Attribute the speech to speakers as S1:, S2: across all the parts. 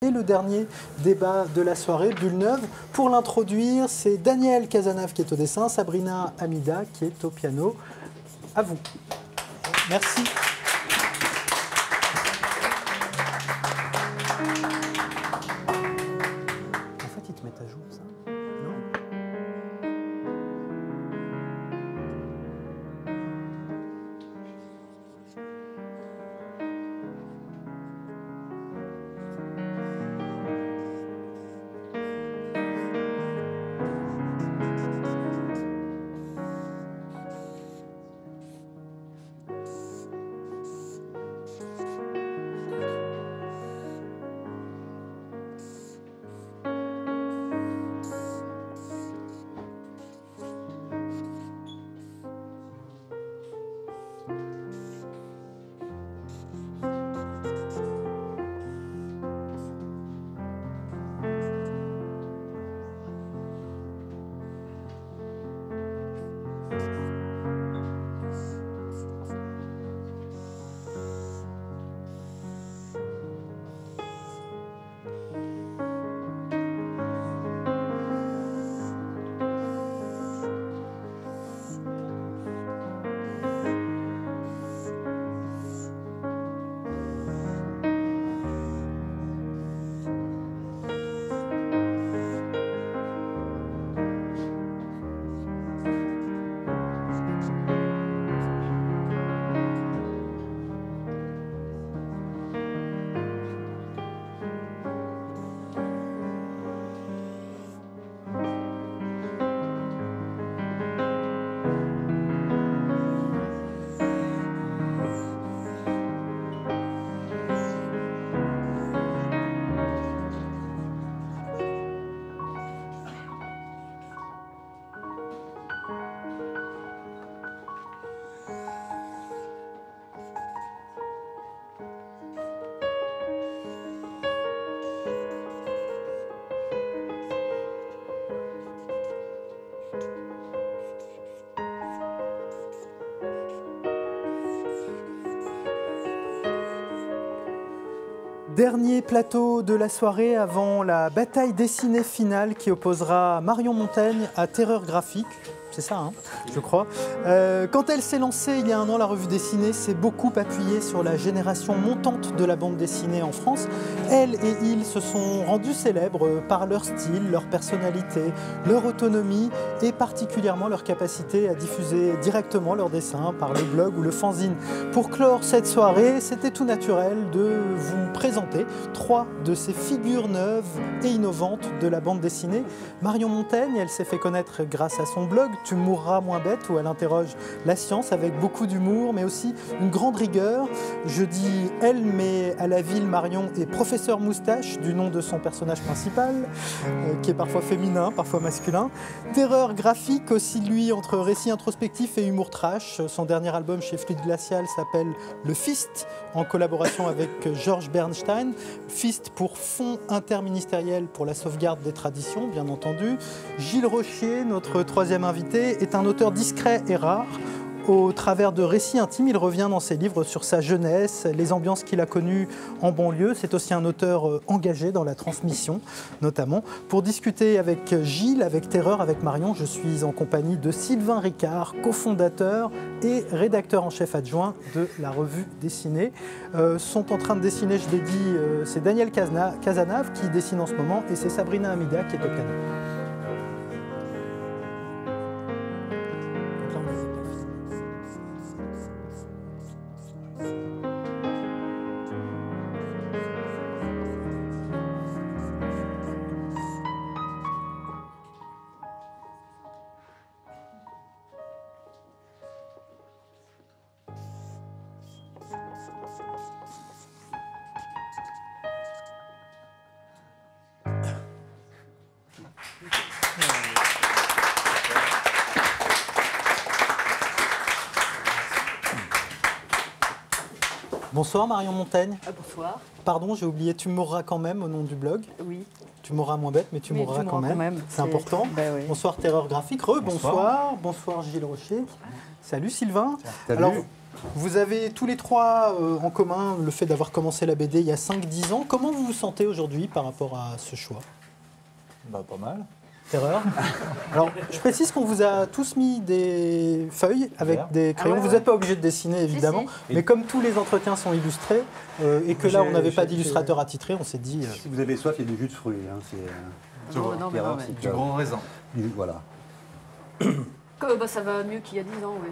S1: Et le dernier débat de la soirée, Bulle Neuve. Pour l'introduire, c'est Daniel Cazenave qui est au dessin, Sabrina Amida qui est au piano. À vous. Merci. En fait, ils te mettent à jour, ça? Non? Dernier plateau de la soirée avant la bataille dessinée finale qui opposera Marion Montaigne à Terreur Graphique. C'est ça, hein, je crois. Quand elle s'est lancée il y a un an, la revue dessinée s'est beaucoup appuyée sur la génération montante de la bande dessinée en France. Elle et il se sont rendus célèbres par leur style, leur personnalité, leur autonomie et particulièrement leur capacité à diffuser directement leurs dessins par le blog ou le fanzine. Pour clore cette soirée, c'était tout naturel de vous présenter trois de ces figures neuves et innovantes de la bande dessinée. Marion Montaigne, elle s'est fait connaître grâce à son blog Tu mourras moins bête, où elle interroge la science avec beaucoup d'humour, mais aussi une grande rigueur. Je dis elle, mais à la ville, Marion est professeur moustache, du nom de son personnage principal, qui est parfois féminin, parfois masculin. Terreur graphique, aussi lui, entre récit introspectif et humour trash. Son dernier album chez Fluide Glacial s'appelle Le Fist, en collaboration avec Georges Bernstein. Fist pour Fonds interministériel pour la sauvegarde des traditions, bien entendu. Gilles Rochier, notre troisième invité, est un auteur discret et rare. Au travers de récits intimes, il revient dans ses livres sur sa jeunesse, les ambiances qu'il a connues en banlieue. C'est aussi un auteur engagé dans la transmission, notamment. Pour discuter avec Gilles, avec Terreur, avec Marion, je suis en compagnie de Sylvain Ricard, cofondateur et rédacteur en chef adjoint de la revue dessinée. Sont en train de dessiner, je l'ai dit, c'est Daniel Cazenave qui dessine en ce moment et c'est Sabrina Amida qui est au piano. Bonsoir Marion Montaigne.
S2: Bonsoir.
S1: Pardon, j'ai oublié, tu mourras quand même au nom du blog.
S2: Oui.
S1: Tu mourras moins bête, mais tu mourras quand même. C'est important.
S2: Ben oui.
S1: Bonsoir Terreur Graphique. Bonsoir. Bonsoir Gilles Rochier. Salut Sylvain.
S3: Salut.
S1: Alors, Vous avez tous les trois en commun le fait d'avoir commencé la BD il y a 5-10 ans. Comment vous vous sentez aujourd'hui par rapport à ce choix?
S2: Bah, pas mal.
S1: Terreur. Alors, je précise qu'on vous a tous mis des feuilles avec des crayons. Vous n'êtes pas obligé de dessiner, évidemment.
S3: Si.
S1: Mais comme tous les entretiens sont illustrés, et que là, on n'avait pas d'illustrateur attitré, on s'est dit...
S4: Si vous avez soif, il y a du jus de fruits. Hein,
S3: Non, mais
S2: Du gros raisin.
S4: Voilà.
S3: ça va mieux qu'il y a 10 ans, oui.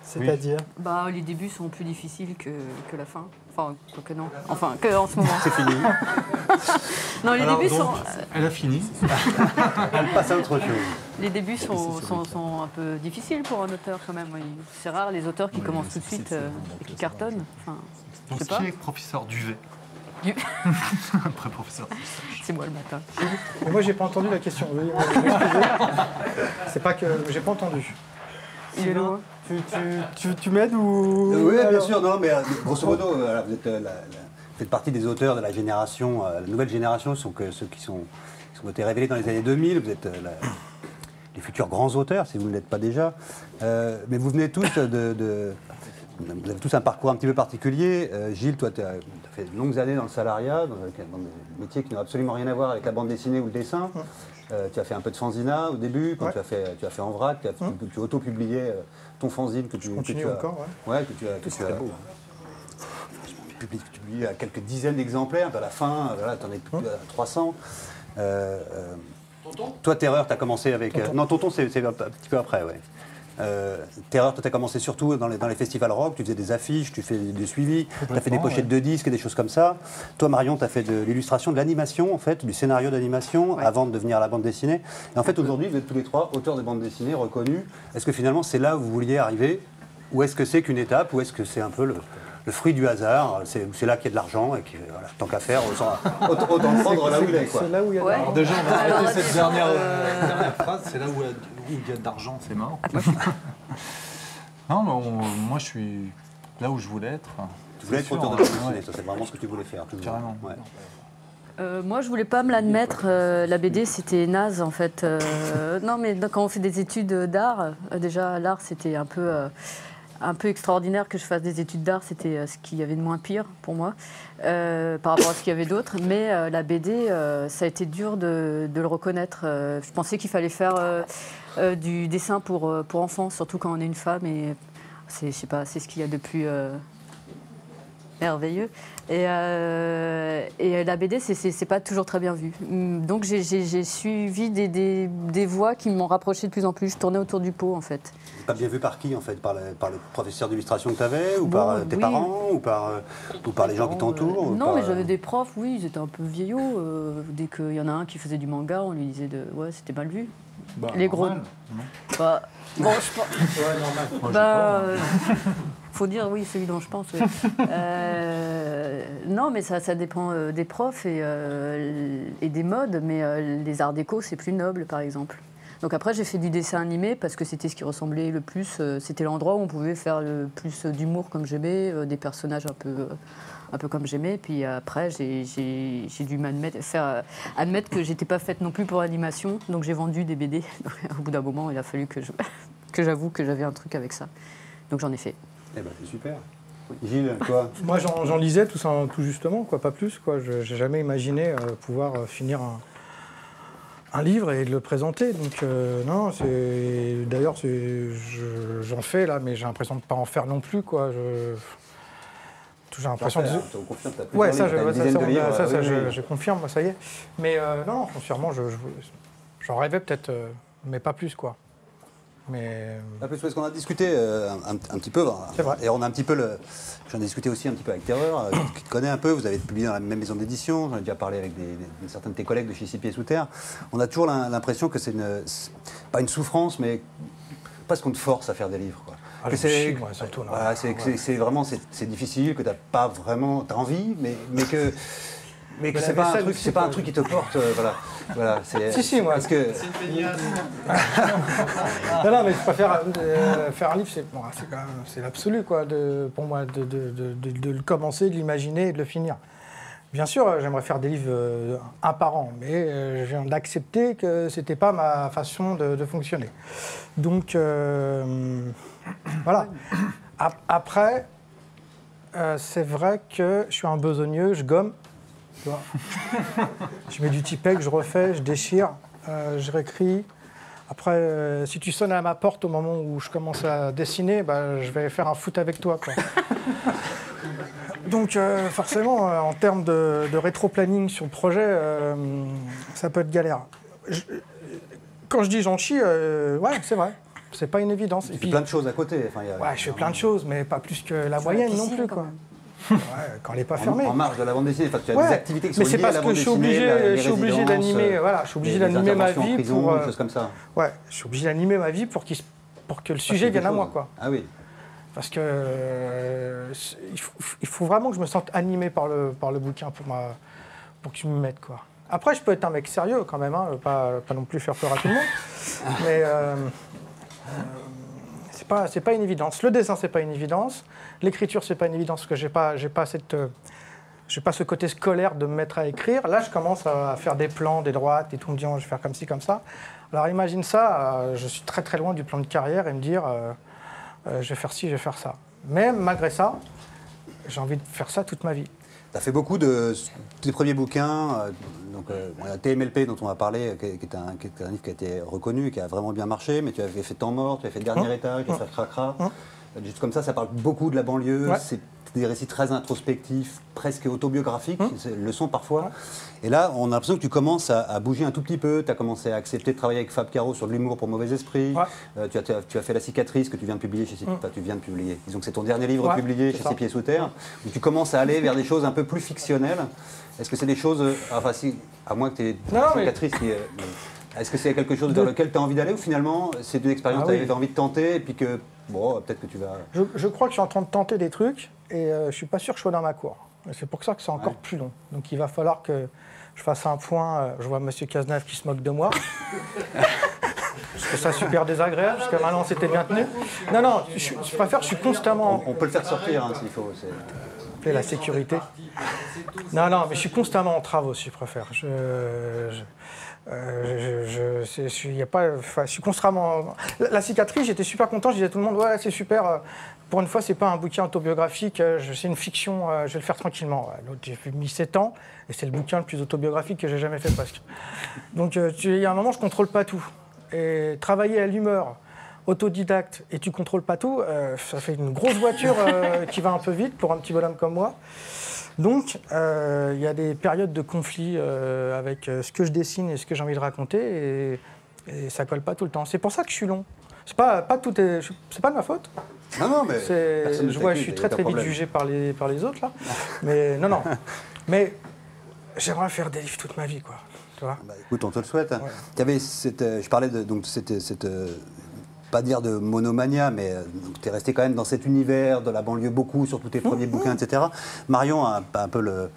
S1: C'est-à-dire
S3: Bah, les débuts sont plus difficiles que la fin. Enfin, que non. Enfin, que en ce moment.
S4: C'est fini.
S3: Non, les débuts sont...
S2: Elle a fini.
S4: Elle passe à autre chose.
S3: Les débuts sont un peu difficiles pour un auteur quand même. Oui. C'est rare les auteurs qui commencent tout de suite et qui cartonnent. Enfin, je sais pas.
S2: Qui est professeur Duvet? Après professeur.
S3: C'est moi le matin.
S1: Mais moi, j'ai pas entendu la question. Veuillez m'excuser. C'est pas que j'ai pas entendu.
S3: Il est loin.
S1: Tu m'aides ou...
S4: Oui, bien
S1: Alors,
S4: sûr. Non, mais grosso modo, vous faites partie des auteurs de la génération, la nouvelle génération, sont ceux qui ont été révélés dans les années 2000. Vous êtes les futurs grands auteurs, si vous ne l'êtes pas déjà. Mais vous venez tous vous avez tous un parcours un petit peu particulier. Gilles, toi, tu as fait de longues années dans le salariat, dans un métier qui n'a absolument rien à voir avec la bande dessinée ou le dessin. Tu as fait un peu de fanzina au début, quand tu as fait en vrac, tu auto-publiais ton fanzine que tu as
S1: encore,
S4: que tu as publié à quelques dizaines d'exemplaires. À la fin, tu en es plus à 300. Tonton toi, Terreur, tu as commencé avec... non, Tonton, c'est un petit peu après, ouais. Terreur, toi, tu as commencé surtout dans les festivals rock, tu faisais des affiches, tu fais des suivis, tu as fait des pochettes de disques et des choses comme ça. Toi, Marion, tu as fait de l'illustration, de l'animation, en fait, du scénario d'animation, avant de devenir à la bande dessinée. Et en fait, aujourd'hui, vous êtes tous les trois auteurs de bande dessinée reconnus. Est-ce que finalement, c'est là où vous vouliez arriver? Ou est-ce que c'est qu'une étape? Ou est-ce que c'est un peu le fruit du hasard? C'est là qu'il y a de l'argent et tant qu'à faire, autant prendre là où il est.
S1: C'est là où il y a de l'argent.
S2: Alors déjà, on va arrêter cette dernière phrase. C'est là où il y a de l'argent, c'est mort. Non, mais moi, je suis là où je voulais être.
S4: Tu voulais être auteur de bande dessinée, ça c'est vraiment ce que tu voulais faire.
S2: Carrément.
S4: Ouais.
S3: Moi, je voulais pas me l'admettre. La BD, c'était naze, en fait. Non, mais quand on fait des études d'art, déjà, l'art, c'était un peu extraordinaire que je fasse des études d'art. C'était ce qu'il y avait de moins pire pour moi, par rapport à ce qu'il y avait d'autre. Mais la BD, ça a été dur de le reconnaître. Je pensais qu'il fallait faire du dessin pour enfants, surtout quand on est une femme. Et je sais pas, c'est ce qu'il y a de plus... merveilleux. Et la BD, c'est pas toujours très bien vu. Donc j'ai suivi des voies qui m'ont rapproché de plus en plus. Je tournais autour du pot, en fait.
S4: Pas bien vu par qui, en fait? Par le professeur d'illustration que tu avais? Ou par tes parents? Ou par les gens qui t'entourent?
S3: Non, mais j'avais des profs, oui, ils étaient un peu vieillots. Dès qu'il y en a un qui faisait du manga, on lui disait ouais, c'était mal vu. Les gros...
S2: Normal,
S3: Bah, bon, je pense...
S2: Moi,
S3: Bah, faut dire oui, celui dont je pense. Oui. Non, mais ça dépend des profs et des modes. Mais les arts déco, c'est plus noble, par exemple. Donc après, j'ai fait du dessin animé parce que c'était ce qui ressemblait le plus. C'était l'endroit où on pouvait faire le plus d'humour comme j'aimais, des personnages un peu comme j'aimais. Puis après, j'ai dû admettre que j'étais pas faite non plus pour l'animation. Donc j'ai vendu des BD. Donc, au bout d'un moment, il a fallu que j'avoue que j'avais un truc avec ça. Donc j'en ai fait.
S4: Eh ben, c'est super. Gilles, toi?
S5: Moi, j'en lisais tout justement, quoi, pas plus. Je n'ai jamais imaginé pouvoir finir un livre et de le présenter. Donc, non, d'ailleurs, j'en fais là, mais j'ai l'impression de ne pas en faire non plus. Quoi. J'ai l'impression de... Ouais, ça, je confirme, ça y est. Mais non, foncièrement, j'en rêvais peut-être, mais pas plus, quoi. Mais...
S4: Parce qu'on a discuté un petit peu,
S5: c'est vrai.
S4: Et on a un petit peu j'en ai discuté aussi un petit peu avec Terreur, qui te connaît un peu, vous avez publié dans la même maison d'édition, j'en ai déjà parlé avec certains de tes collègues de chez Six Pieds Sous Terre. On a toujours l'impression que c'est pas une souffrance, mais parce qu'on te force à faire des livres, quoi.
S5: Surtout,
S4: voilà, c'est vraiment c'est difficile, que t'as pas vraiment envie, mais que c'est pas un truc qui te porte, voilà.
S5: Si, moi.
S4: Parce que
S5: non, mais je préfère faire un livre, c'est l'absolu, quoi, pour moi, de le commencer, de l'imaginer et de le finir. Bien sûr, j'aimerais faire des livres un par an, mais je viens d'accepter que c'était pas ma façon de fonctionner. Donc, voilà. Après, c'est vrai que je suis un besogneux, je gomme. Tu vois. Je mets du Tipec, je refais, je déchire, je réécris. Après, si tu sonnes à ma porte au moment où je commence à dessiner, je vais faire un foot avec toi, quoi. Donc forcément, en termes de rétro-planning sur le projet, ça peut être galère. Quand je dis j'en chie, ouais, c'est vrai. C'est pas une évidence.
S4: Tu fais plein de choses à côté. Enfin,
S5: ouais, je fais plein de choses, mais pas plus que la moyenne non plus, quoi. Ouais, quand elle n'est pas fermée.
S4: En marge de la bande dessinée, enfin, tu as des activités qui sont
S5: mais c'est
S4: liées à
S5: parce
S4: la
S5: que
S4: bande dessinée,
S5: je suis obligé d'animer, voilà, je suis obligé d'animer ma vie
S4: prison,
S5: pour.
S4: Choses comme ça.
S5: Ouais, je suis obligé d'animer ma vie pour que le sujet vienne à moi, quoi.
S4: Ah oui.
S5: Parce que il faut vraiment que je me sente animé par le bouquin pour que je me mette, quoi. Après, je peux être un mec sérieux quand même, hein, pas non plus faire peur à tout le monde, mais c'est pas une évidence. Le dessin, c'est pas une évidence. L'écriture, c'est pas une évidence parce que j'ai pas ce côté scolaire de me mettre à écrire. Là, je commence à faire des plans, des droites et tout, me disant je vais faire comme ci, comme ça. Alors imagine ça, je suis très très loin du plan de carrière et me dire je vais faire ci, je vais faire ça. Mais malgré ça, j'ai envie de faire ça toute ma vie.
S4: Tu as fait beaucoup de tes premiers bouquins, donc TMLP dont on va parler, qui est un livre qui a été reconnu et qui a vraiment bien marché, mais tu avais fait Temps mort, tu avais fait Dernier étage, tu as fait Cracra. Juste comme ça parle beaucoup de la banlieue, c'est des récits très introspectifs, presque autobiographiques, le sont parfois. Et là, on a l'impression que tu commences à bouger un tout petit peu, tu as commencé à accepter de travailler avec Fab Caro sur de l'humour pour mauvais esprit, tu as fait La cicatrice que tu viens de publier chez disons que c'est ton dernier livre publié chez Ses Pieds Sous Terre, où tu commences à aller vers des choses un peu plus fictionnelles. Est-ce que c'est des choses, enfin si, à moins que tu aies cicatrice qui... Est-ce que c'est quelque chose vers lequel tu as envie d'aller ou finalement c'est une expérience que tu avais envie de tenter et puis que, bon, peut-être que tu vas...
S5: Je crois que je suis en train de tenter des trucs et je ne suis pas sûr que je sois dans ma cour. C'est pour ça que c'est encore plus long. Donc il va falloir que je fasse un point. Je vois M. Cazenave qui se moque de moi. Je trouve ça super désagréable, parce que maintenant c'était bien tenu. Non, je préfère, je suis constamment...
S4: On peut le faire sortir s'il faut.
S5: C'est la sécurité. Non, mais je suis constamment en travaux, si je préfère. Je suis constamment... La cicatrice, j'étais super content, je disais à tout le monde, ouais, c'est super, pour une fois, c'est pas un bouquin autobiographique, c'est une fiction, je vais le faire tranquillement. L'autre, j'ai mis 7 ans, et c'est le bouquin le plus autobiographique que j'ai jamais fait, presque. Donc, il y a un moment, je contrôle pas tout. Et travailler à l'humeur, autodidacte, et tu contrôles pas tout, ça fait une grosse voiture qui va un peu vite pour un petit bonhomme comme moi. Donc, il y a des périodes de conflit avec ce que je dessine et ce que j'ai envie de raconter, et ça colle pas tout le temps. C'est pour ça que je suis long. C'est pas de ma faute.
S4: Non, mais
S5: je suis très vite jugé par les autres là. Mais non. Mais j'aimerais faire des livres toute ma vie, quoi. Tu vois.
S4: Écoute, on te le souhaite. Ouais. Je parlais de cette pas dire de monomania, mais tu es resté quand même dans cet univers de la banlieue beaucoup, sur tous tes premiers bouquins, etc. Marion a un peu le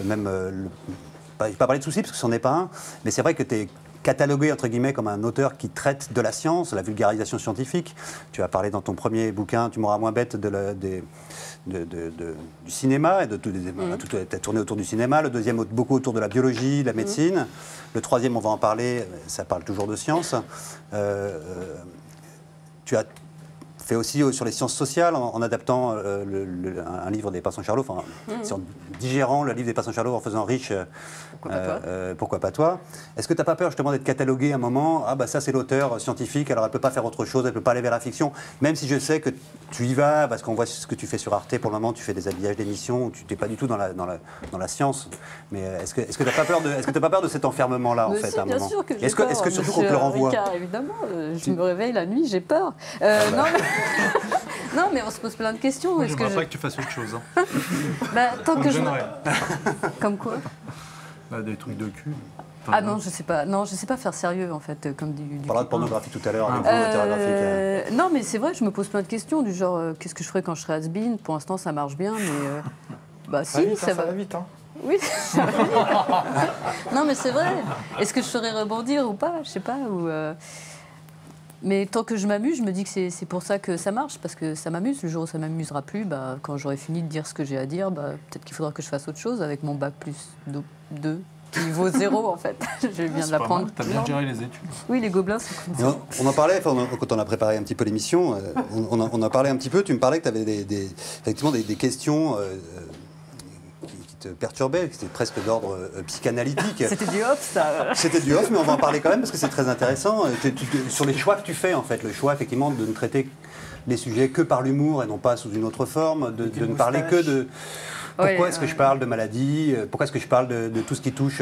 S4: même... je ne vais pas parler de soucis, parce que ce n'en est pas un, mais c'est vrai que tu es catalogué, entre guillemets, comme un auteur qui traite de la science, la vulgarisation scientifique. Tu as parlé dans ton premier bouquin, Tu m'auras moins bête, du cinéma, et tout a tourné autour du cinéma. Le deuxième, beaucoup autour de la biologie, de la médecine. Le troisième, on va en parler, ça parle toujours de science. Tu as fait aussi sur les sciences sociales en adaptant un livre des Passants Charlot, en digérant le livre des Passants Charlot en faisant riche. Pourquoi pas toi. Est-ce que tu n'as pas peur justement d'être catalogué à un moment? Ah bah ça c'est l'auteur scientifique, alors elle ne peut pas faire autre chose, elle ne peut pas aller vers la fiction, même si je sais que tu y vas, parce qu'on voit ce que tu fais sur Arte pour le moment, tu fais des habillages d'émissions, tu n'es pas du tout dans la science. Mais est-ce que tu n'as pas peur de cet enfermement-là en fait à un moment? Est-ce que surtout qu'on te le renvoie?
S3: Évidemment, je me réveille la nuit, j'ai peur. Non, mais on se pose plein de questions.
S2: Moi, je ne voudrais pas que tu fasses autre chose.
S3: Tant que je... Comme quoi?
S2: Des trucs de cul.
S3: Non, je sais pas. Non, je sais pas faire sérieux en fait, comme du.
S4: On parlera de pornographie tout à l'heure. Graphique.
S3: Non, mais c'est vrai, je me pose plein de questions du genre qu'est-ce que je ferais quand je serais has-been. Pour l'instant, ça marche bien, mais si, ça va
S5: vite. Hein.
S3: Oui, ça va vite. Non, mais c'est vrai. Est-ce que je ferais rebondir ou pas? Je sais pas. Mais tant que je m'amuse, je me dis que c'est pour ça que ça marche, parce que ça m'amuse. Le jour où ça m'amusera plus, quand j'aurai fini de dire ce que j'ai à dire, peut-être qu'il faudra que je fasse autre chose avec mon bac plus 2. qui vaut 0 en fait. Je viens de l'apprendre.
S6: T'as bien
S3: Non.
S6: géré les études.
S3: Oui, les gobelins sont comme ça.
S4: On en parlait quand on a préparé un petit peu l'émission. On en parlait un petit peu. Tu me parlais que tu avais effectivement des questions qui te perturbaient, qui étaient presque d'ordre psychanalytique.
S3: C'était du off, ça.
S4: C'était du off, mais on va en parler quand même parce que c'est très intéressant. Sur les choix que tu fais, en fait, le choix effectivement de ne traiter les sujets que par l'humour et non pas sous une autre forme, de ne parler que de... Pourquoi est-ce que je parle de maladie? Pourquoi est-ce que je parle de tout ce qui touche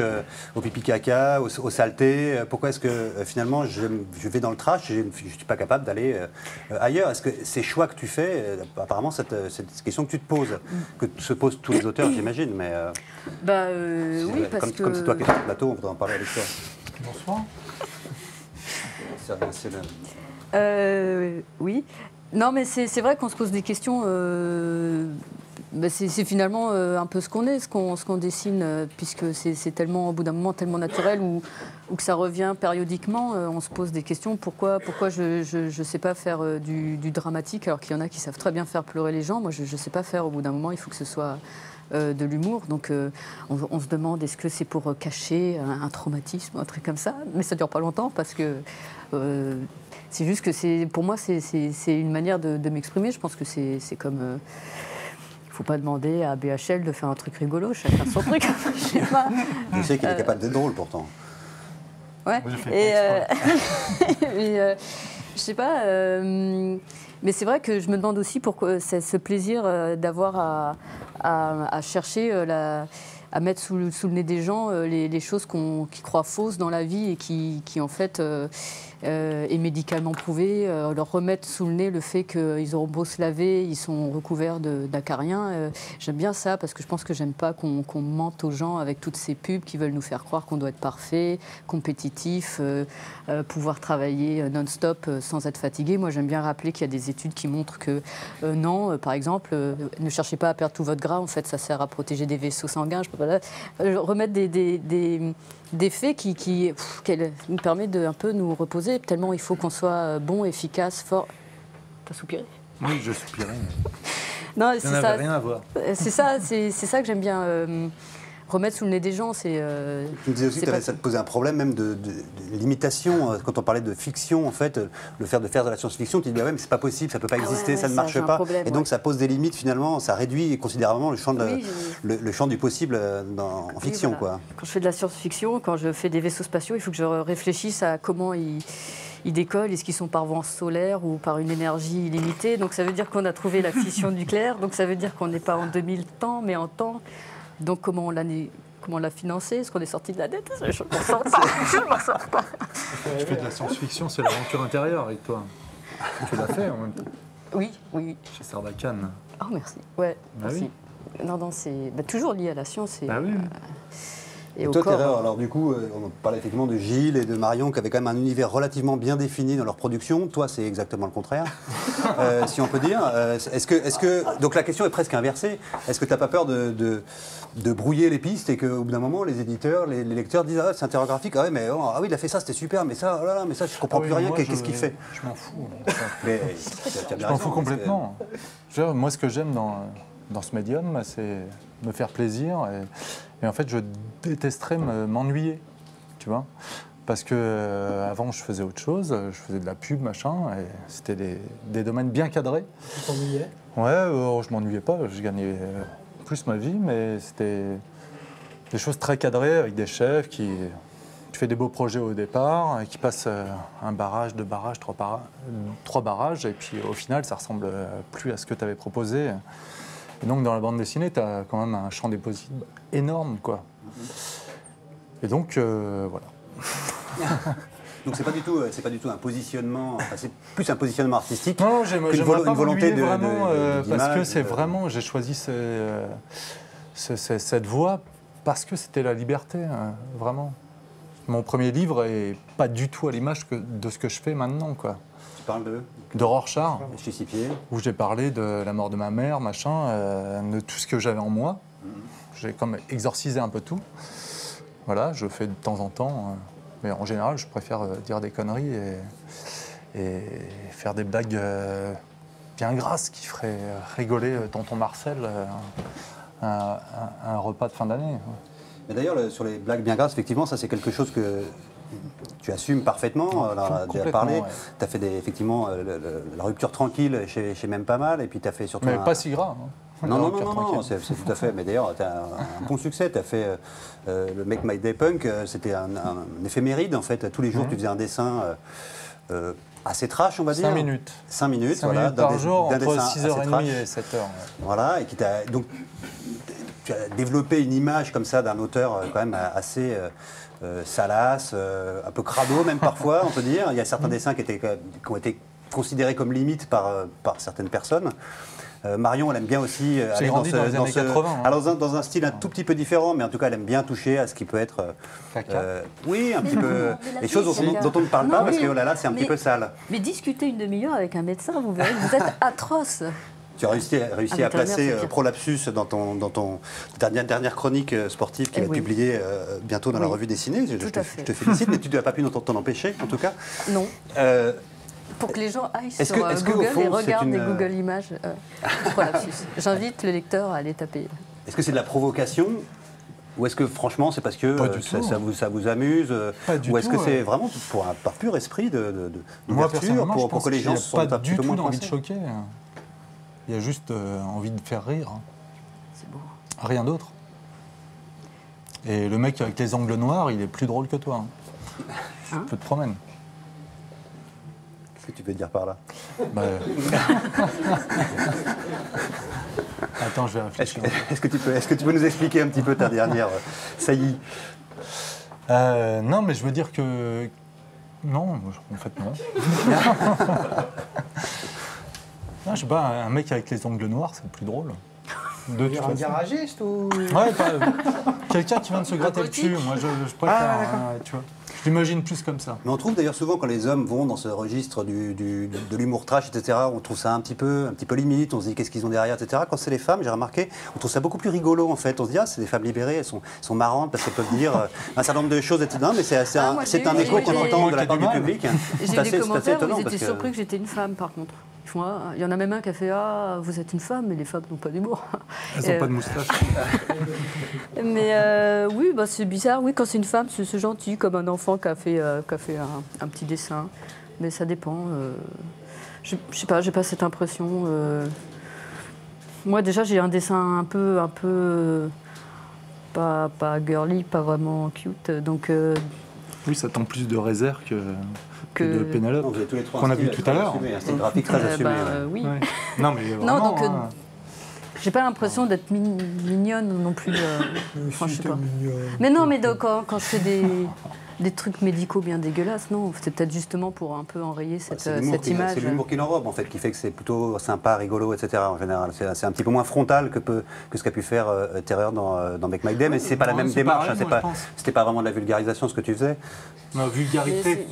S4: au pipi caca, aux saletés? Pourquoi est-ce que finalement je vais dans le trash et je ne suis pas capable d'aller ailleurs? Est-ce que ces choix que tu fais, apparemment cette question que tu te poses, que se posent tous les auteurs, j'imagine, mais
S3: Oui, parce que...
S4: comme c'est toi qui es sur le plateau, on voudrait en parler avec toi.
S6: Bonsoir.
S3: Oui. Non, mais c'est vrai qu'on se pose des questions. C'est finalement un peu ce qu'on est, ce qu'on dessine, puisque c'est tellement, au bout d'un moment, tellement naturel ou que ça revient périodiquement. On se pose des questions. Pourquoi je sais pas faire du dramatique, alors qu'il y en a qui savent très bien faire pleurer les gens. Moi, je sais pas faire. Au bout d'un moment, il faut que ce soit de l'humour. Donc, on se demande, est-ce que c'est pour cacher un traumatisme, un truc comme ça? Mais ça dure pas longtemps, parce que... c'est juste que pour moi, c'est une manière de m'exprimer. Je pense que c'est comme... Il ne faut pas demander à BHL de faire un truc rigolo, chacun son truc. Je sais pas.
S4: Je sais qu'il est capable d'être drôle pourtant.
S3: Ouais.
S6: Oui, je fais
S3: Mais, je sais pas. Mais c'est vrai que je me demande aussi pourquoi ce plaisir d'avoir à chercher à mettre sous le nez des gens les choses qui croient fausses dans la vie et qui en fait est médicalement prouvé, leur remettre sous le nez le fait qu'ils auront beau se laver, ils sont recouverts d'acariens. J'aime bien ça parce que je pense que j'aime pas qu'on mente aux gens avec toutes ces pubs qui veulent nous faire croire qu'on doit être parfait, compétitif, pouvoir travailler non-stop sans être fatigué. Moi, j'aime bien rappeler qu'il y a des études qui montrent que non, par exemple, ne cherchez pas à perdre tout votre gras, en fait, ça sert à protéger des vaisseaux sanguins. Je peux pas remettre des faits qui nous permettent de un peu nous reposer, tellement il faut qu'on soit bon, efficace, fort. T'as soupiré?
S6: Oui, je soupirais.
S3: Non,
S6: Ça n'avait rien à voir.
S3: C'est ça que j'aime bien remettre sous le nez des gens. Tu
S4: me disais aussi que ça te posait un problème même de limitation. Quand on parlait de fiction, en fait, de faire de la science-fiction, tu dis ouais, mais c'est pas possible, ça peut pas exister, ça ne marche pas.
S3: Problème,
S4: et donc ça pose des limites finalement, ça réduit considérablement le champ, le champ du possible en fiction.
S3: Oui, voilà.
S4: Quoi.
S3: Quand je fais de la science-fiction, quand je fais des vaisseaux spatiaux, il faut que je réfléchisse à comment ils décollent, est-ce qu'ils sont par vent solaire ou par une énergie illimitée. Donc ça veut dire qu'on a trouvé la fission nucléaire, donc ça veut dire qu'on n'est pas en 2000 temps, mais en temps. Donc comment on l'a financé? Est-ce qu'on est sorti de la dette? Je ne m'en sors pas.
S6: Tu fais de la science-fiction, c'est l'aventure intérieure avec toi. Tu l'as fait en même temps.
S3: Oui.
S6: Chez Sarbacane.
S3: Oh, merci. Ouais,
S6: Bah
S3: merci.
S6: oui.
S3: Non, c'est toujours lié à la science.
S6: Bah oui.
S3: Et
S4: Et
S3: au
S4: toi,
S3: corps.
S4: Terreur, alors du coup, on parlait effectivement de Gilles et de Marion qui avaient quand même un univers relativement bien défini dans leur production. Toi, c'est exactement le contraire, si on peut dire. Donc la question est presque inversée. Est-ce que tu n'as pas peur de brouiller les pistes et qu'au bout d'un moment, les éditeurs, les lecteurs disent c'est intergraphique, ah oui, il a fait ça, c'était super, mais ça, oh là là, mais ça, je comprends plus rien. Qu'est-ce qu'il fait?
S6: Je m'en fous.
S4: Mais,
S6: Je m'en fous complètement. Moi, ce que j'aime dans ce médium, c'est me faire plaisir. Et en fait, je détesterais m'ennuyer, tu vois. Parce que avant, je faisais autre chose. Je faisais de la pub, machin. Et c'était des domaines bien cadrés.
S1: Tu t'ennuyais?
S6: Ouais, je m'ennuyais pas. Je gagnais plus ma vie, mais c'était des choses très cadrées avec des chefs qui... Tu fais des beaux projets au départ, qui passent un barrage, 2 barrages, 3 barrages, et puis au final, ça ressemble plus à ce que tu avais proposé. Et donc, dans la bande dessinée, tu as quand même un champ des possibles énorme, quoi. Et donc, voilà.
S4: Donc c'est pas du tout un positionnement, c'est plus un positionnement artistique.
S6: Non,
S4: qu'une volonté de
S6: vraiment, parce que c'est
S4: d'image,
S6: vraiment, j'ai choisi cette voie parce que c'était la liberté, vraiment. Mon premier livre est pas du tout à l'image de ce que je fais maintenant, quoi.
S4: Tu parles
S6: De Rorschach,
S4: chez Cipier.
S6: où j'ai parlé de la mort de ma mère, machin, de tout ce que j'avais en moi. J'ai comme exorcisé un peu tout. Voilà, je fais de temps en temps, mais en général, je préfère dire des conneries et faire des blagues bien grasses qui feraient rigoler tonton Marcel un repas de fin d'année.
S4: Mais d'ailleurs, sur les blagues bien grasses, effectivement, ça c'est quelque chose que tu assumes parfaitement. On en a déjà parlé.
S6: Ouais.
S4: Tu as fait effectivement la rupture tranquille chez Même Pas Mal, et puis tu as fait surtout.
S6: Mais pas si gras. Hein.
S4: Non, c'est tout à fait. Mais d'ailleurs, tu as un bon succès. Tu as fait le Make My Day Punk, c'était un éphéméride en fait. Tous les jours, tu faisais un dessin assez trash, on va dire.
S6: 5 minutes.
S4: 5 minutes,
S6: 5
S4: voilà.
S6: minutes par jour,
S4: d'un
S6: entre
S4: dessin assez
S6: 6h30
S4: trash.
S6: et 7h.
S4: Voilà, et donc tu as développé une image comme ça d'un auteur quand même assez salace, un peu crado même parfois, on peut dire. Il y a certains dessins qui ont été considérés comme limites par certaines personnes. Marion, elle aime bien aussi aller
S6: grandi dans les années 80. Hein.
S4: Alors dans un style un tout petit peu différent, mais en tout cas, elle aime bien toucher à ce qui peut être... oui, un petit peu... Les choses dont on ne parle pas, parce que oh là là, c'est un petit peu sale.
S3: Mais discuter une demi-heure avec un médecin, vous verrez, vous êtes atroce.
S4: Tu as réussi à placer Prolapsus dans ton dernière chronique sportive qui va être publiée bientôt dans la revue dessinée. Je te félicite, mais tu n'as pas pu t'en empêcher, en tout cas.
S3: Non. Pour que les gens aillent sur Google et regardent des Google Images. Prolapsus. J'invite le lecteur à aller taper.
S4: Est-ce que c'est de la provocation ou est-ce que franchement c'est parce que ça vous amuse ou est-ce que c'est vraiment par pur esprit d'ouverture pour que les gens
S6: soient pas du tout envie de choquer. Il y a juste envie de faire rire.
S3: C'est beau.
S6: Rien d'autre. Et le mec avec les angles noirs, il est plus drôle que toi. Je te promène.
S4: Qu'est-ce que tu veux dire par là?
S6: Attends, je vais réfléchir.
S4: Est-ce que tu peux nous expliquer un petit peu ta dernière saillie?
S6: Non, mais je veux dire que... Non, en fait, non. Non, je sais pas, un mec avec les ongles noirs, c'est plus drôle.
S5: Un garagiste ou...
S6: Ouais, quelqu'un qui vient de se gratter le cul. Moi, je préfère, tu vois. Je l'imagine plus comme ça.
S4: Mais on trouve d'ailleurs souvent quand les hommes vont dans ce registre de l'humour trash, etc., on trouve ça un petit peu limite, on se dit qu'est-ce qu'ils ont derrière, etc. Quand c'est les femmes, j'ai remarqué, on trouve ça beaucoup plus rigolo en fait. On se dit, c'est des femmes libérées, elles sont marrantes parce qu'elles peuvent dire un certain nombre de choses, etc. Non, mais c'est un écho qu'on entend de la part du public.
S3: J'ai eu des commentaires où ils étaient surpris que j'étais une femme par contre. Il y en a même un qui a fait « Ah, vous êtes une femme, mais les femmes n'ont pas d'humour. »
S6: Elles n'ont pas de moustache.
S3: Mais oui, c'est bizarre. Oui, quand c'est une femme, c'est gentil, comme un enfant qui a fait un petit dessin. Mais ça dépend. Je sais pas, j'ai pas cette impression. Moi, déjà, j'ai un dessin un peu pas girly, pas vraiment cute. Donc,
S6: oui, ça tend plus de réserve que de Pénélope, qu'on a vu tout à l'heure.
S4: C'est graphique très assumé.
S3: Oui.
S6: Ouais. Non, mais vraiment,
S3: non, donc j'ai pas l'impression d'être mignonne non plus. Enfin, je sais pas. Mais non, mais donc, quand je fais des trucs médicaux bien dégueulasses, non, c'est peut-être justement pour un peu enrayer cette image.
S4: C'est l'humour qui l'enrobe en fait, qui fait que c'est plutôt sympa, rigolo, etc. En général, c'est un petit peu moins frontal que ce qu'a pu faire Terreur dans Make My Day, mais c'est pas la même démarche. C'était pas vraiment de la vulgarisation ce que tu faisais.
S6: Non, vulgarité.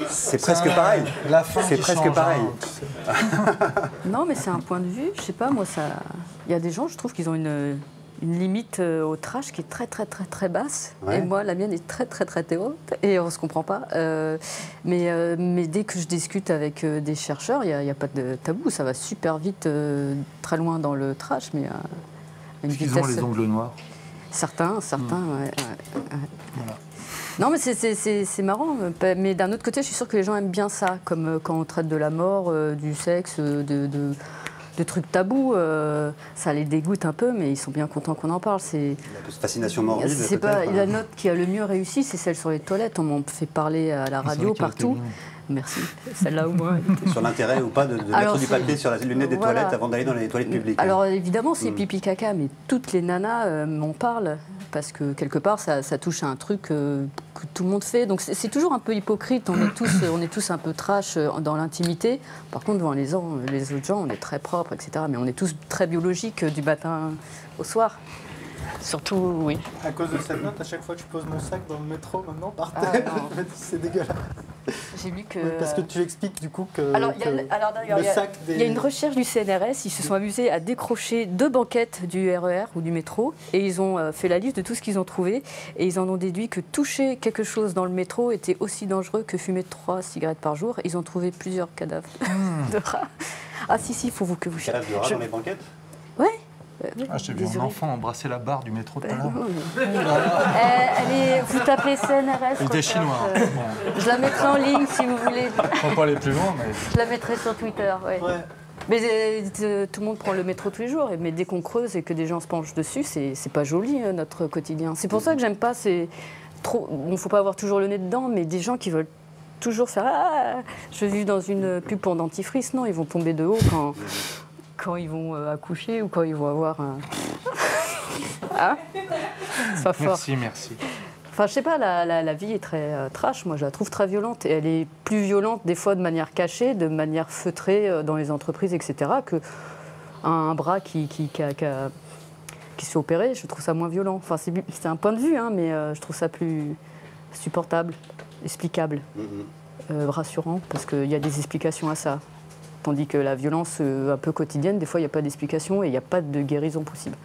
S4: C'est presque pareil. C'est presque pareil.
S3: Non, mais c'est un point de vue. Je sais pas, moi, il y a des gens, je trouve qu'ils ont une limite au trash qui est très très très très basse. Ouais. Et moi, la mienne est très très très haute et on se comprend pas. Mais dès que je discute avec des chercheurs, il n'y a pas de tabou. Ça va super vite, très loin dans le trash, mais une vitesse.
S6: Ils ont les ongles noirs.
S3: Certains, ouais. Voilà. Non, mais c'est marrant. Mais d'un autre côté, je suis sûre que les gens aiment bien ça, comme quand on traite de la mort, du sexe, de trucs tabous, ça les dégoûte un peu, mais ils sont bien contents qu'on en parle.
S4: C'est la fascination morbide.
S3: C'est pas la note qui a le mieux réussi, c'est celle sur les toilettes. On m'en fait parler à la radio partout. Merci, celle-là au moins.
S4: Sur l'intérêt ou pas de mettre du papier sur la lunette des toilettes avant d'aller dans les toilettes publiques.
S3: Alors évidemment, c'est pipi caca, mais toutes les nanas m'en parlent parce que quelque part, ça touche à un truc que tout le monde fait. Donc c'est toujours un peu hypocrite. On est tous un peu trash dans l'intimité. Par contre, devant les autres gens, on est très propre, etc. Mais on est tous très biologiques du matin au soir. Surtout, oui.
S1: À cause de cette note, à chaque fois que je pose mon sac dans le métro maintenant par terre, je me dis c'est dégueulasse.
S3: J'ai lu que...
S1: Oui, parce que tu expliques du coup que...
S3: Alors, il y a une recherche du CNRS, ils se sont amusés à décrocher 2 banquettes du RER ou du métro et ils ont fait la liste de tout ce qu'ils ont trouvé et ils en ont déduit que toucher quelque chose dans le métro était aussi dangereux que fumer 3 cigarettes par jour. Ils ont trouvé plusieurs cadavres de rats. Ah si, il faut que vous cherchiez.
S4: Cadavres de rats dans les banquettes ?
S3: Ouais.
S6: Ah, j'ai vu un enfant embrasser la barre du métro tout à l'heure.
S3: Vous tapez CNRS.
S6: Il était chinois. Hein.
S3: Je la mettrai en ligne si vous voulez.
S6: On va pas aller plus loin, mais...
S3: Je la mettrai sur Twitter, ouais. Mais tout le monde prend le métro tous les jours, mais dès qu'on creuse et que des gens se penchent dessus, c'est pas joli notre quotidien. C'est pour ça que j'aime pas, c'est trop. Bon, faut pas avoir toujours le nez dedans, mais des gens qui veulent toujours faire je vis dans une pub pour dentifrice, non, ils vont tomber de haut quand ils vont accoucher ou quand ils vont avoir un. Ah, c'est pas fort.
S6: Merci.
S3: Enfin, je sais pas, la vie est très trash, moi je la trouve très violente. Et elle est plus violente des fois de manière cachée, de manière feutrée dans les entreprises, etc. qu'un bras qui se fait opérer, je trouve ça moins violent. Enfin, c'est un point de vue, hein, mais je trouve ça plus supportable, explicable, rassurant, parce qu'il y a des explications à ça. Tandis que la violence un peu quotidienne, des fois il n'y a pas d'explication et il n'y a pas de guérison possible.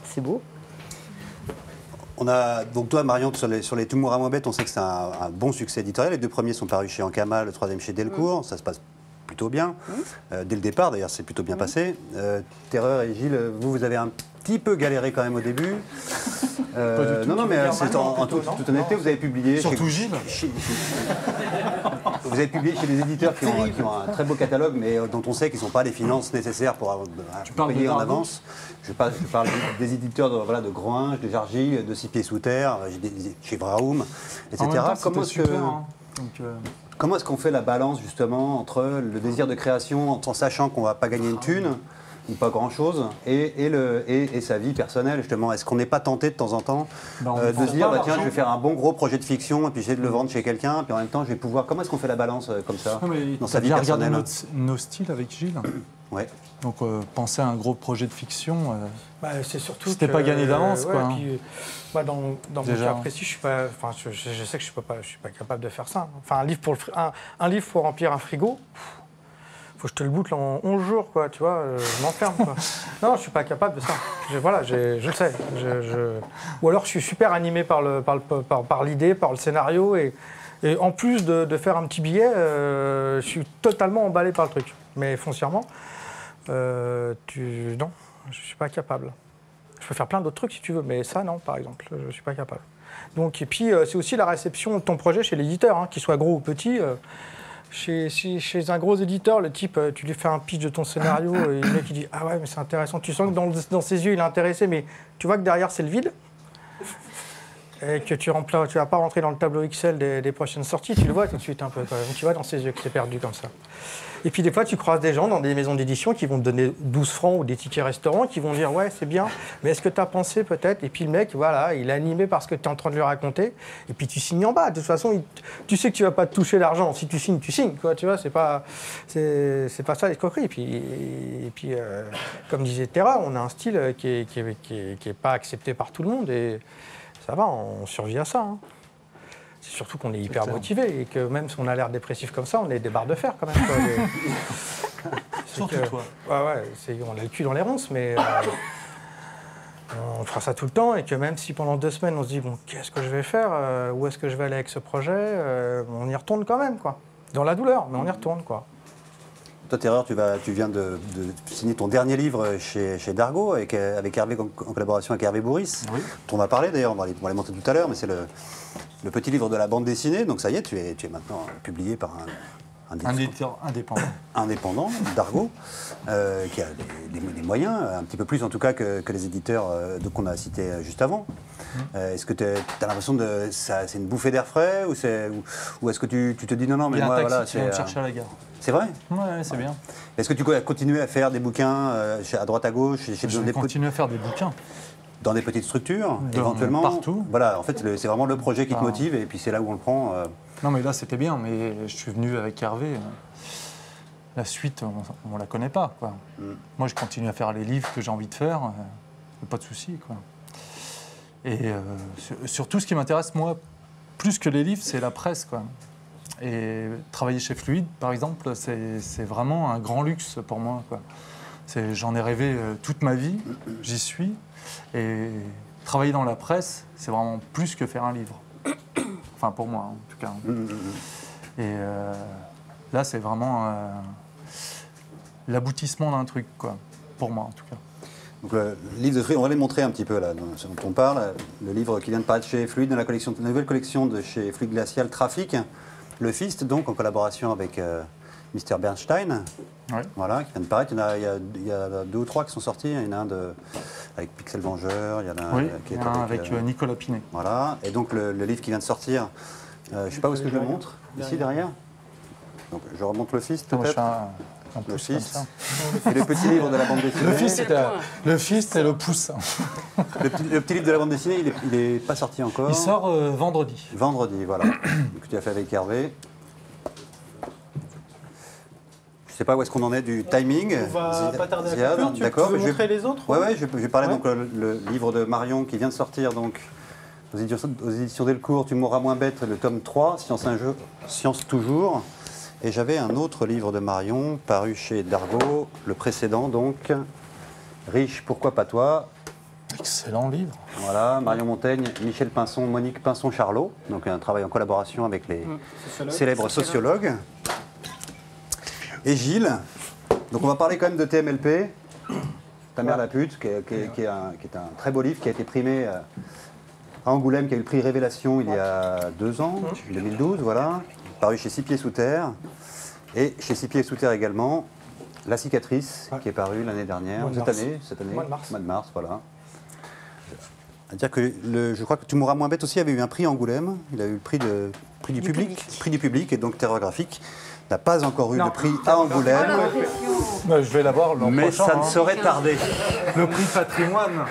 S3: C'est beau.
S4: On a, donc toi, Marion, sur les Toumour à moins bête, on sait que c'est un bon succès éditorial. Les 2 premiers sont parus chez Ankama, le 3e chez Delcourt. Ça se passe plutôt bien. Dès le départ, d'ailleurs, c'est plutôt bien passé. Terreur et Gilles, vous avez un petit peu galéré quand même au début. Non, mais c'est en toute honnêteté, vous avez publié...
S6: Surtout Gilles.
S4: Vous avez publié chez des éditeurs qui ont un très beau catalogue, mais dont on sait qu'ils n'ont pas les finances nécessaires pour payer en avance. Je parle des éditeurs de Groinge, de Jargy, de Six Pieds Sous Terre, chez Vraum, etc. Comment est-ce qu'on fait la balance justement entre le désir de création, en sachant qu'on ne va pas gagner une thune, ou pas grand-chose, et sa vie personnelle, justement. Est-ce qu'on n'est pas tenté de temps en temps de se dire, tiens, je vais faire un bon gros projet de fiction, et puis j'essaie de le vendre chez quelqu'un, puis en même temps, je vais pouvoir... Comment est-ce qu'on fait la balance comme ça, dans sa vie personnelle?
S6: Regardé nos styles avec Gilles.
S4: Ouais.
S6: Donc, penser à un gros projet de fiction,
S5: c'est surtout
S6: c'était pas gagné d'avance, quoi.
S5: Puis, moi, dans mon cas précis, je suis pas... Enfin, je sais que je suis pas capable de faire ça. Enfin, un livre pour remplir un frigo... Faut que je te le boucle en 11 jours, quoi, tu vois, je m'enferme, quoi. Non, je suis pas capable de ça. Je le sais. Ou alors je suis super animé par l'idée, par le scénario, et en plus de faire un petit billet, je suis totalement emballé par le truc. Mais foncièrement, non, je suis pas capable. Je peux faire plein d'autres trucs si tu veux, mais ça, non, par exemple, je suis pas capable. Donc, et puis, c'est aussi la réception de ton projet chez l'éditeur, hein, qu'il soit gros ou petit. Chez un gros éditeur, le type, tu lui fais un pitch de ton scénario, et le mec il dit « Ah ouais, mais c'est intéressant ». Tu sens que dans ses yeux, il est intéressé, mais tu vois que derrière, c'est le vide. Et que tu vas pas rentrer dans le tableau Excel des prochaines sorties, tu le vois tout de suite un peu. Quand même. Tu vois dans ses yeux que c'est perdu comme ça. Et puis des fois, tu croises des gens dans des maisons d'édition qui vont te donner 12 francs ou des tickets restaurants, qui vont dire « Ouais, c'est bien, mais est-ce que tu as pensé peut-être ?» Et puis le mec, voilà, il est animé par ce que tu es en train de lui raconter. Et puis tu signes en bas. De toute façon, tu sais que tu vas pas te toucher l'argent. Si tu signes, quoi. Tu vois, c'est pas ça l'escroquerie. Et puis comme disait Terra, on a un style qui est pas accepté par tout le monde. Et ça va, on survit à ça. Hein. C'est surtout qu'on est hyper motivé et que même si on a l'air dépressif comme ça, on est des barres de fer quand même.
S6: Surtout toi.
S5: On a le cul dans les ronces, mais on fera ça tout le temps et que même si pendant 2 semaines on se dit bon, qu'est-ce que je vais faire, où est-ce que je vais aller avec ce projet, on y retourne quand même, quoi. Dans la douleur, mais on y retourne, quoi.
S4: Toi, Terreur, tu viens de signer ton dernier livre chez Dargaud avec Hervé, en collaboration avec Hervé Bourris, dont on va parler d'ailleurs, on va les monter tout à l'heure, mais c'est le petit livre de la bande dessinée. Donc ça y est, tu es maintenant publié par un éditeur indépendant, Dargaud, qui a des moyens, un petit peu plus en tout cas que les éditeurs qu'on a cités juste avant. Est-ce que tu as l'impression que c'est une bouffée d'air frais ou est-ce que tu te dis non, mais moi, voilà,
S6: c'est... me chercher à la gare.
S4: C'est vrai?
S6: Ouais, c'est bien.
S4: Est-ce que tu vas continuer à faire des bouquins à droite à gauche
S6: Je vais continuer à faire des bouquins.
S4: Dans des petites structures, éventuellement?
S6: Partout.
S4: Voilà, en fait, c'est vraiment le projet qui te motive et puis c'est là où on le prend.
S6: Non, mais là, c'était bien, mais je suis venu avec Hervé. La suite, on la connaît pas, quoi. Moi, je continue à faire les livres que j'ai envie de faire. Pas de souci, quoi. Et surtout, ce qui m'intéresse, moi, plus que les livres, c'est la presse, quoi. Et travailler chez Fluide, par exemple, c'est vraiment un grand luxe pour moi, quoi. J'en ai rêvé toute ma vie, j'y suis. Et travailler dans la presse, c'est vraiment plus que faire un livre. Enfin, pour moi, en tout cas. Et là, c'est vraiment l'aboutissement d'un truc, quoi. Pour moi, en tout cas.
S4: Donc le livre de Fluide, on va les montrer un petit peu là, ce dont on parle. Le livre qui vient de paraître chez Fluide, dans la nouvelle collection de chez Fluide Glacial, Trafic. Le Fist, donc, en collaboration avec Mr. Bernstein.
S6: Ouais.
S4: Voilà, qui vient de paraître. Il y a 2 ou 3 qui sont sortis. Il y en a un avec Pixel Vengeur, il y en a
S6: Oui,
S4: un qui est
S6: avec Nicolas Pinet.
S4: Voilà, et donc le livre qui vient de sortir, je ne sais pas où est-ce que je le montre, ici derrière. Donc je remonte le Fist
S6: Moi, je fais
S4: peut-être.
S6: un
S4: Le
S6: pouce comme
S4: Fist.
S6: ça.
S4: Et le petit livre de la bande dessinée.
S6: Le Fist et le pouce.
S4: Le petit livre de la bande dessinée, il n'est pas sorti encore.
S6: Il sort vendredi.
S4: Vendredi, voilà. Que tu as fait avec Hervé. Je ne sais pas où est-ce qu'on en est du timing.
S1: On va pas tarder à
S4: Ziad,
S1: conclure. Tu
S4: d'accord.
S1: veux montrer les autres?
S4: Oui, ouais, je vais parler
S1: Ouais.
S4: donc le livre de Marion qui vient de sortir donc aux éditions Delcourt, Tu mourras moins bête, le tome 3, Science un jeu, Science toujours. Et j'avais un autre livre de Marion paru chez Dargaud, le précédent donc, Riche, pourquoi pas toi?
S6: Excellent livre.
S4: Voilà, Marion Montaigne, Michel Pinson, Monique Pinson-Charlot, donc un travail en collaboration avec les célèbres sociologues. Et Gilles, donc on va parler quand même de TMLP, Ta mère la pute, qui est un très beau livre qui a été primé à Angoulême, qui a eu le prix Révélation il y a 2 ans, 2012, voilà, paru chez Six Pieds Sous Terre. Et chez Six Pieds Sous Terre également, La cicatrice, qui est parue l'année dernière, cette année,
S5: Mois de mars.
S4: mois de mars, voilà. C'est-à-dire que je crois que Tu mourras moins bête aussi avait eu un prix à Angoulême, il a eu le prix du public, et donc Terreur graphique n'a pas encore eu le prix à Angoulême,
S6: Je vais l'avoir l'an
S4: mais
S6: prochain.
S4: ça ne saurait tarder.
S6: Le prix patrimoine.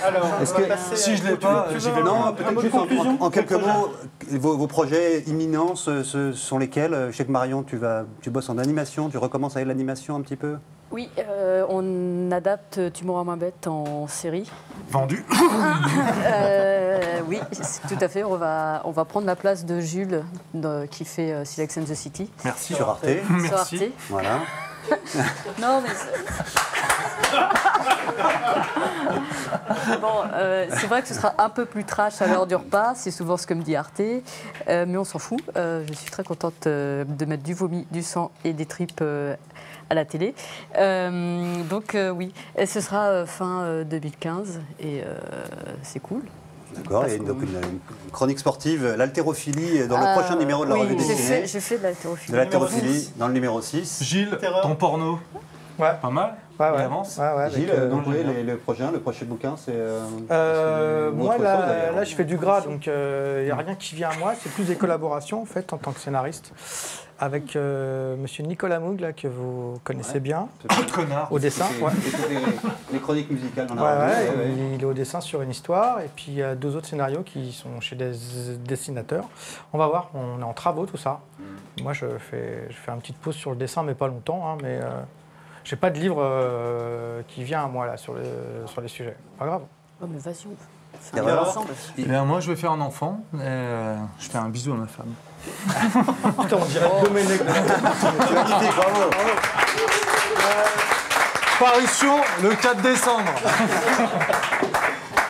S1: Alors,
S4: Est-ce
S1: on va
S4: que-
S1: passer
S6: si
S1: à-
S6: je l'ai pas, j'y vais
S4: Non,
S1: un
S4: peut-être
S1: mot de
S4: juste
S1: conclusion
S4: en quelques
S1: pour le projet.
S4: mots, vos projets imminents, ce sont lesquels? Je sais que Marion, tu bosses en animation, tu recommences avec l'animation un petit peu?
S3: Oui, on adapte Tu mourras moins bête en série.
S6: Vendu.
S3: Oui, tout à fait. On va prendre la place de Jules qui fait Silex and the City.
S6: Merci.
S4: Sur Arte,
S3: Sur Arte.
S4: voilà.
S3: Non, mais bon, c'est vrai que ce sera un peu plus trash à l'heure du repas. C'est souvent ce que me dit Arte, mais on s'en fout. Je suis très contente de mettre du vomi, du sang et des tripes à la télé. Donc oui, et ce sera fin 2015 et c'est cool.
S4: D'accord, et donc une chronique sportive, l'haltérophilie, dans le prochain numéro de la revue
S3: Oui,
S4: dessinée.
S3: j'ai fait de l'haltérophilie.
S4: De l'haltérophilie, dans le numéro 6.
S6: Gilles,
S1: Terreur.
S6: ton porno.
S5: Ouais.
S6: Pas mal.
S5: Ouais,
S6: Il
S5: ouais.
S6: avance.
S5: Ouais, ouais, avec,
S4: Gilles, donc oui, le prochain bouquin, c'est...
S5: moi,
S4: autre chose,
S5: là,
S4: d'ailleurs.
S5: là, je fais du gras, donc il n'y a rien qui vient à moi. C'est plus des collaborations, en fait, en tant que scénariste, avec monsieur Nicolas Moog, là, que vous connaissez bien,
S6: Coup de connard.
S5: au dessin. Ouais.
S4: Et toutes les chroniques musicales, on a
S5: Ouais, ouais,
S4: revu,
S5: il est au dessin sur une histoire, et puis il y a 2 autres scénarios qui sont chez des dessinateurs. On va voir, on est en travaux, tout ça. Moi, je fais une petite pause sur le dessin, mais pas longtemps, hein, mais j'ai pas de livre qui vient à moi, là, sur les sujets. Pas grave.
S3: Oh, mais vas-y, c'est
S4: Terreur.
S3: intéressant.
S6: Eh bien, moi, je vais faire un enfant et je fais un bisou à ma femme.
S5: Putain, on dirait Domenech.
S4: Magnifique, bravo.
S6: Parution le 4 décembre.